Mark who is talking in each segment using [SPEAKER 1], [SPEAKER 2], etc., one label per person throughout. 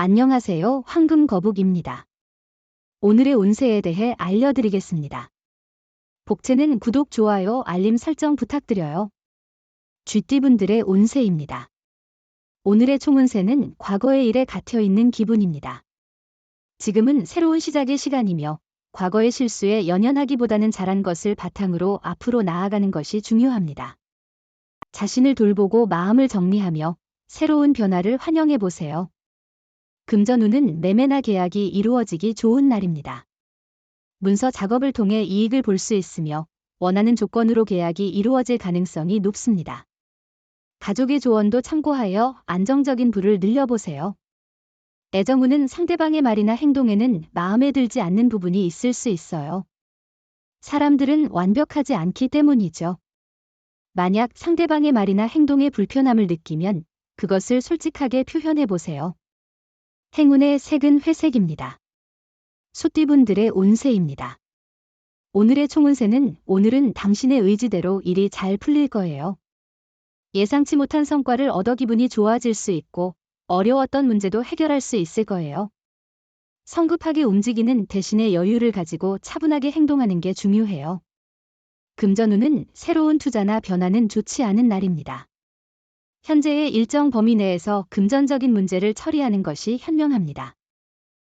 [SPEAKER 1] 안녕하세요. 황금거북입니다. 오늘의 운세에 대해 알려드리겠습니다. 복채는 구독, 좋아요, 알림 설정 부탁드려요. 쥐띠분들의 운세입니다. 오늘의 총운세는 과거의 일에 갇혀있는 기분입니다. 지금은 새로운 시작의 시간이며 과거의 실수에 연연하기보다는 잘한 것을 바탕으로 앞으로 나아가는 것이 중요합니다. 자신을 돌보고 마음을 정리하며 새로운 변화를 환영해 보세요. 금전운은 매매나 계약이 이루어지기 좋은 날입니다. 문서 작업을 통해 이익을 볼 수 있으며 원하는 조건으로 계약이 이루어질 가능성이 높습니다. 가족의 조언도 참고하여 안정적인 부를 늘려보세요. 애정운은 상대방의 말이나 행동에는 마음에 들지 않는 부분이 있을 수 있어요. 사람들은 완벽하지 않기 때문이죠. 만약 상대방의 말이나 행동에 불편함을 느끼면 그것을 솔직하게 표현해 보세요. 행운의 색은 회색입니다. 소띠분들의 운세입니다. 오늘의 총운세는 오늘은 당신의 의지대로 일이 잘 풀릴 거예요. 예상치 못한 성과를 얻어 기분이 좋아질 수 있고 어려웠던 문제도 해결할 수 있을 거예요. 성급하게 움직이는 대신에 여유를 가지고 차분하게 행동하는 게 중요해요. 금전운은 새로운 투자나 변화는 좋지 않은 날입니다. 현재의 일정 범위 내에서 금전적인 문제를 처리하는 것이 현명합니다.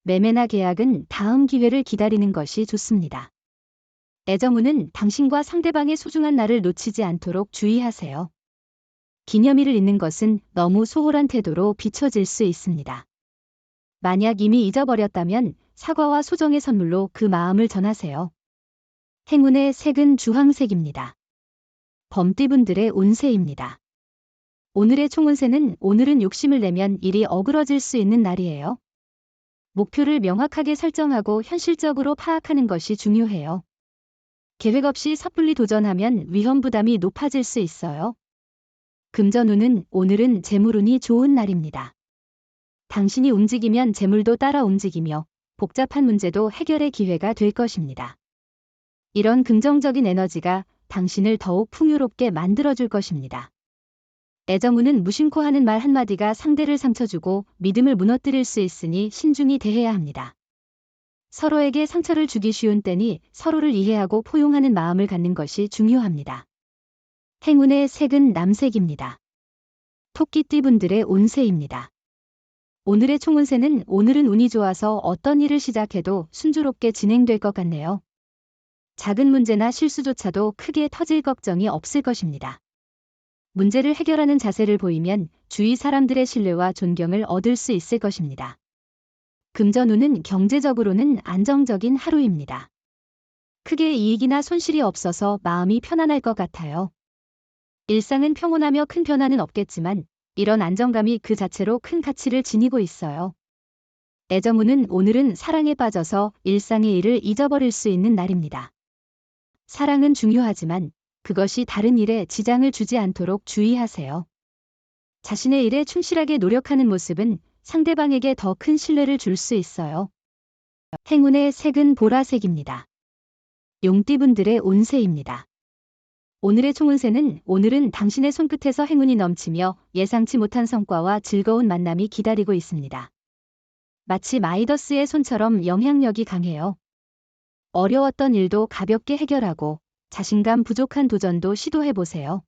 [SPEAKER 1] 매매나 계약은 다음 기회를 기다리는 것이 좋습니다. 애정운은 당신과 상대방의 소중한 날을 놓치지 않도록 주의하세요. 기념일을 잊는 것은 너무 소홀한 태도로 비춰질 수 있습니다. 만약 이미 잊어버렸다면 사과와 소정의 선물로 그 마음을 전하세요. 행운의 색은 주황색입니다. 범띠분들의 운세입니다. 오늘의 총운세는 오늘은 욕심을 내면 일이 어그러질 수 있는 날이에요. 목표를 명확하게 설정하고 현실적으로 파악하는 것이 중요해요. 계획 없이 섣불리 도전하면 위험 부담이 높아질 수 있어요. 금전운은 오늘은 재물운이 좋은 날입니다. 당신이 움직이면 재물도 따라 움직이며 복잡한 문제도 해결의 기회가 될 것입니다. 이런 긍정적인 에너지가 당신을 더욱 풍요롭게 만들어줄 것입니다. 애정운은 무심코 하는 말 한마디가 상대를 상처주고 믿음을 무너뜨릴 수 있으니 신중히 대해야 합니다. 서로에게 상처를 주기 쉬운 때니 서로를 이해하고 포용하는 마음을 갖는 것이 중요합니다. 행운의 색은 남색입니다. 토끼띠분들의 운세입니다. 오늘의 총운세는 오늘은 운이 좋아서 어떤 일을 시작해도 순조롭게 진행될 것 같네요. 작은 문제나 실수조차도 크게 터질 걱정이 없을 것입니다. 문제를 해결하는 자세를 보이면 주위 사람들의 신뢰와 존경을 얻을 수 있을 것입니다. 금전운은 경제적으로는 안정적인 하루입니다. 크게 이익이나 손실이 없어서 마음이 편안할 것 같아요. 일상은 평온하며 큰 변화는 없겠지만 이런 안정감이 그 자체로 큰 가치를 지니고 있어요. 애정운은 오늘은 사랑에 빠져서 일상의 일을 잊어버릴 수 있는 날입니다. 사랑은 중요하지만 그것이 다른 일에 지장을 주지 않도록 주의하세요. 자신의 일에 충실하게 노력하는 모습은 상대방에게 더 큰 신뢰를 줄 수 있어요. 행운의 색은 보라색입니다. 용띠분들의 운세입니다. 오늘의 총운세는 오늘은 당신의 손끝에서 행운이 넘치며 예상치 못한 성과와 즐거운 만남이 기다리고 있습니다. 마치 마이더스의 손처럼 영향력이 강해요. 어려웠던 일도 가볍게 해결하고 자신감 부족한 도전도 시도해보세요.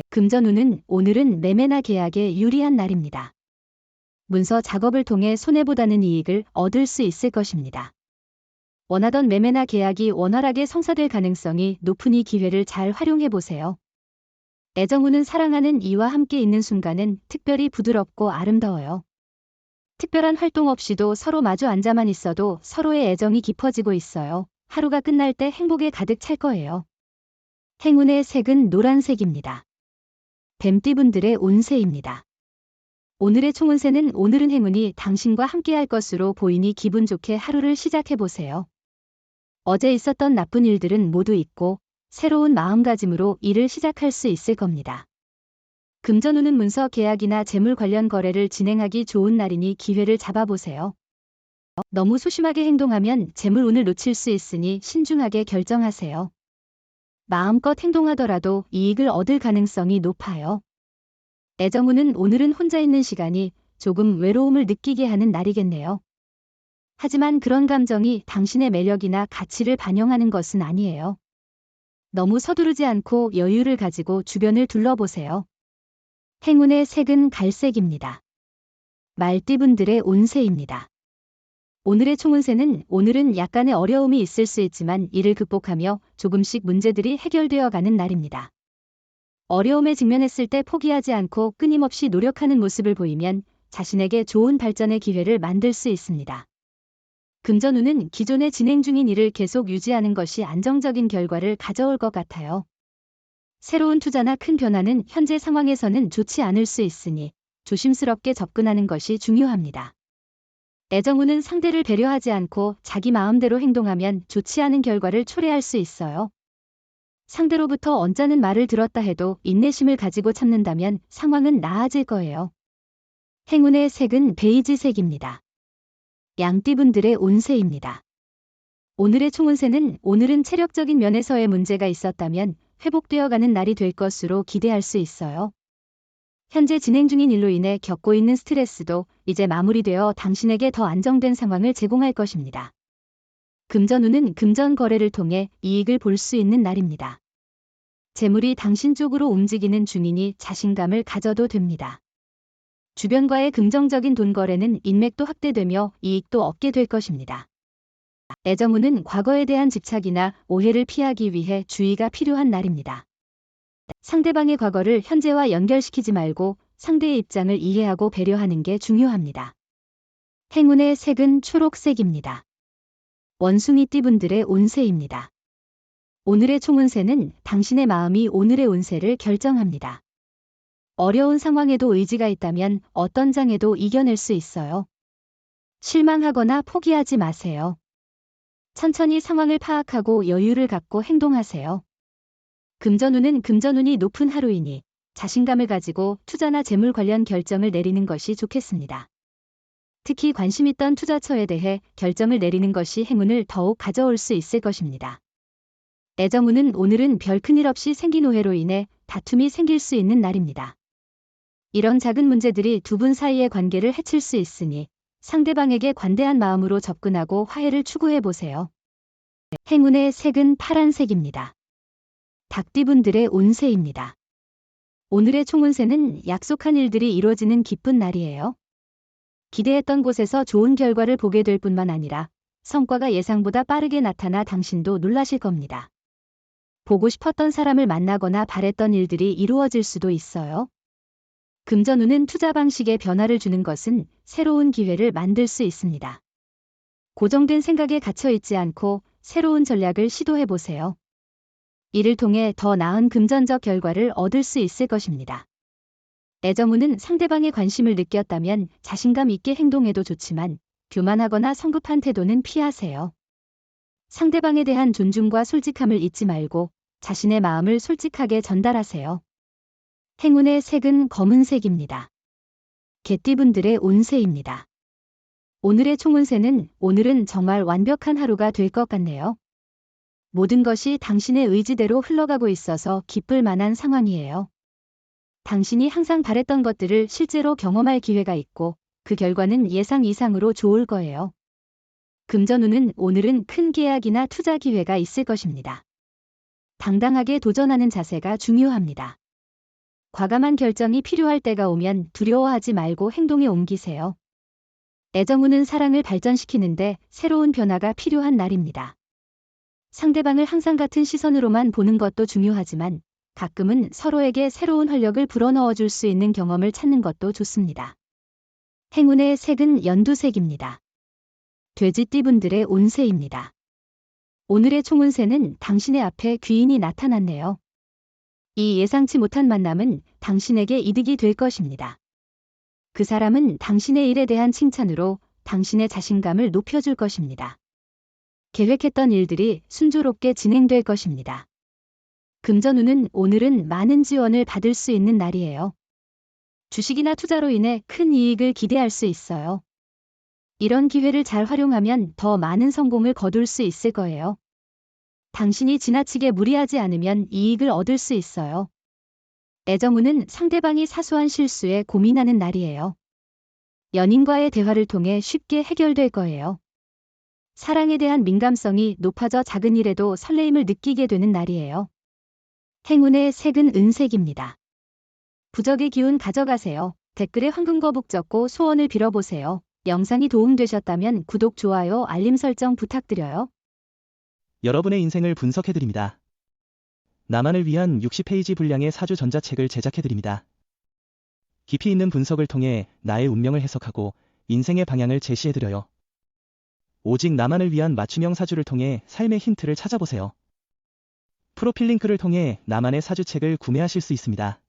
[SPEAKER 1] 금전운은 오늘은 매매나 계약에 유리한 날입니다. 문서 작업을 통해 손해보다는 이익을 얻을 수 있을 것입니다. 원하던 매매나 계약이 원활하게 성사될 가능성이 높으니 기회를 잘 활용해보세요. 애정운은 사랑하는 이와 함께 있는 순간은 특별히 부드럽고 아름다워요. 특별한 활동 없이도 서로 마주 앉아만 있어도 서로의 애정이 깊어지고 있어요. 하루가 끝날 때 행복에 가득 찰 거예요. 행운의 색은 노란색입니다. 뱀띠분들의 운세입니다. 오늘의 총운세는 오늘은 행운이 당신과 함께할 것으로 보이니 기분 좋게 하루를 시작해보세요. 어제 있었던 나쁜 일들은 모두 잊고 새로운 마음가짐으로 일을 시작할 수 있을 겁니다. 금전운은 문서 계약이나 재물 관련 거래를 진행하기 좋은 날이니 기회를 잡아보세요. 너무 소심하게 행동하면 재물운을 놓칠 수 있으니 신중하게 결정하세요. 마음껏 행동하더라도 이익을 얻을 가능성이 높아요. 애정운은 오늘은 혼자 있는 시간이 조금 외로움을 느끼게 하는 날이겠네요. 하지만 그런 감정이 당신의 매력이나 가치를 반영하는 것은 아니에요. 너무 서두르지 않고 여유를 가지고 주변을 둘러보세요. 행운의 색은 갈색입니다. 말띠분들의 운세입니다. 오늘의 총운세는 오늘은 약간의 어려움이 있을 수 있지만 이를 극복하며 조금씩 문제들이 해결되어 가는 날입니다. 어려움에 직면했을 때 포기하지 않고 끊임없이 노력하는 모습을 보이면 자신에게 좋은 발전의 기회를 만들 수 있습니다. 금전운은 기존에 진행 중인 일을 계속 유지하는 것이 안정적인 결과를 가져올 것 같아요. 새로운 투자나 큰 변화는 현재 상황에서는 좋지 않을 수 있으니 조심스럽게 접근하는 것이 중요합니다. 애정운은 상대를 배려하지 않고 자기 마음대로 행동하면 좋지 않은 결과를 초래할 수 있어요. 상대로부터 언짢은 말을 들었다 해도 인내심을 가지고 참는다면 상황은 나아질 거예요. 행운의 색은 베이지색입니다. 양띠분들의 운세입니다. 오늘의 총운세는 오늘은 체력적인 면에서의 문제가 있었다면 회복되어가는 날이 될 것으로 기대할 수 있어요. 현재 진행 중인 일로 인해 겪고 있는 스트레스도 이제 마무리되어 당신에게 더 안정된 상황을 제공할 것입니다. 금전운은 금전 거래를 통해 이익을 볼 수 있는 날입니다. 재물이 당신 쪽으로 움직이는 중이니 자신감을 가져도 됩니다. 주변과의 긍정적인 돈 거래는 인맥도 확대되며 이익도 얻게 될 것입니다. 애정운은 과거에 대한 집착이나 오해를 피하기 위해 주의가 필요한 날입니다. 상대방의 과거를 현재와 연결시키지 말고 상대의 입장을 이해하고 배려하는 게 중요합니다. 행운의 색은 초록색입니다. 원숭이띠분들의 운세입니다. 오늘의 총운세는 당신의 마음이 오늘의 운세를 결정합니다. 어려운 상황에도 의지가 있다면 어떤 장애도 이겨낼 수 있어요. 실망하거나 포기하지 마세요. 천천히 상황을 파악하고 여유를 갖고 행동하세요. 금전운은 금전운이 높은 하루이니 자신감을 가지고 투자나 재물 관련 결정을 내리는 것이 좋겠습니다. 특히 관심 있던 투자처에 대해 결정을 내리는 것이 행운을 더욱 가져올 수 있을 것입니다. 애정운은 오늘은 별 큰일 없이 생긴 오해로 인해 다툼이 생길 수 있는 날입니다. 이런 작은 문제들이 두 분 사이의 관계를 해칠 수 있으니 상대방에게 관대한 마음으로 접근하고 화해를 추구해 보세요. 행운의 색은 파란색입니다. 닭띠분들의 운세입니다. 오늘의 총운세는 약속한 일들이 이루어지는 기쁜 날이에요. 기대했던 곳에서 좋은 결과를 보게 될 뿐만 아니라 성과가 예상보다 빠르게 나타나 당신도 놀라실 겁니다. 보고 싶었던 사람을 만나거나 바랬던 일들이 이루어질 수도 있어요. 금전운은 투자 방식에 변화를 주는 것은 새로운 기회를 만들 수 있습니다. 고정된 생각에 갇혀 있지 않고 새로운 전략을 시도해 보세요. 이를 통해 더 나은 금전적 결과를 얻을 수 있을 것입니다. 애정운은 상대방의 관심을 느꼈다면 자신감 있게 행동해도 좋지만 교만하거나 성급한 태도는 피하세요. 상대방에 대한 존중과 솔직함을 잊지 말고 자신의 마음을 솔직하게 전달하세요. 행운의 색은 검은색입니다. 개띠분들의 운세입니다. 오늘의 총운세는 오늘은 정말 완벽한 하루가 될 것 같네요. 모든 것이 당신의 의지대로 흘러가고 있어서 기쁠 만한 상황이에요. 당신이 항상 바랬던 것들을 실제로 경험할 기회가 있고 그 결과는 예상 이상으로 좋을 거예요. 금전운은 오늘은 큰 계약이나 투자 기회가 있을 것입니다. 당당하게 도전하는 자세가 중요합니다. 과감한 결정이 필요할 때가 오면 두려워하지 말고 행동에 옮기세요. 애정운은 사랑을 발전시키는데 새로운 변화가 필요한 날입니다. 상대방을 항상 같은 시선으로만 보는 것도 중요하지만 가끔은 서로에게 새로운 활력을 불어넣어 줄 수 있는 경험을 찾는 것도 좋습니다. 행운의 색은 연두색입니다. 돼지띠분들의 운세입니다. 오늘의 총운세는 당신의 앞에 귀인이 나타났네요. 이 예상치 못한 만남은 당신에게 이득이 될 것입니다. 그 사람은 당신의 일에 대한 칭찬으로 당신의 자신감을 높여줄 것입니다. 계획했던 일들이 순조롭게 진행될 것입니다. 금전운은 오늘은 많은 지원을 받을 수 있는 날이에요. 주식이나 투자로 인해 큰 이익을 기대할 수 있어요. 이런 기회를 잘 활용하면 더 많은 성공을 거둘 수 있을 거예요. 당신이 지나치게 무리하지 않으면 이익을 얻을 수 있어요. 애정운은 상대방이 사소한 실수에 고민하는 날이에요. 연인과의 대화를 통해 쉽게 해결될 거예요. 사랑에 대한 민감성이 높아져 작은 일에도 설레임을 느끼게 되는 날이에요. 행운의 색은 은색입니다. 부적의 기운 가져가세요. 댓글에 황금거북 적고 소원을 빌어보세요. 영상이 도움되셨다면 구독, 좋아요, 알림 설정 부탁드려요.
[SPEAKER 2] 여러분의 인생을 분석해드립니다. 나만을 위한 60페이지 분량의 사주 전자책을 제작해드립니다. 깊이 있는 분석을 통해 나의 운명을 해석하고 인생의 방향을 제시해드려요. 오직 나만을 위한 맞춤형 사주를 통해 삶의 힌트를 찾아보세요. 프로필 링크를 통해 나만의 사주책을 구매하실 수 있습니다.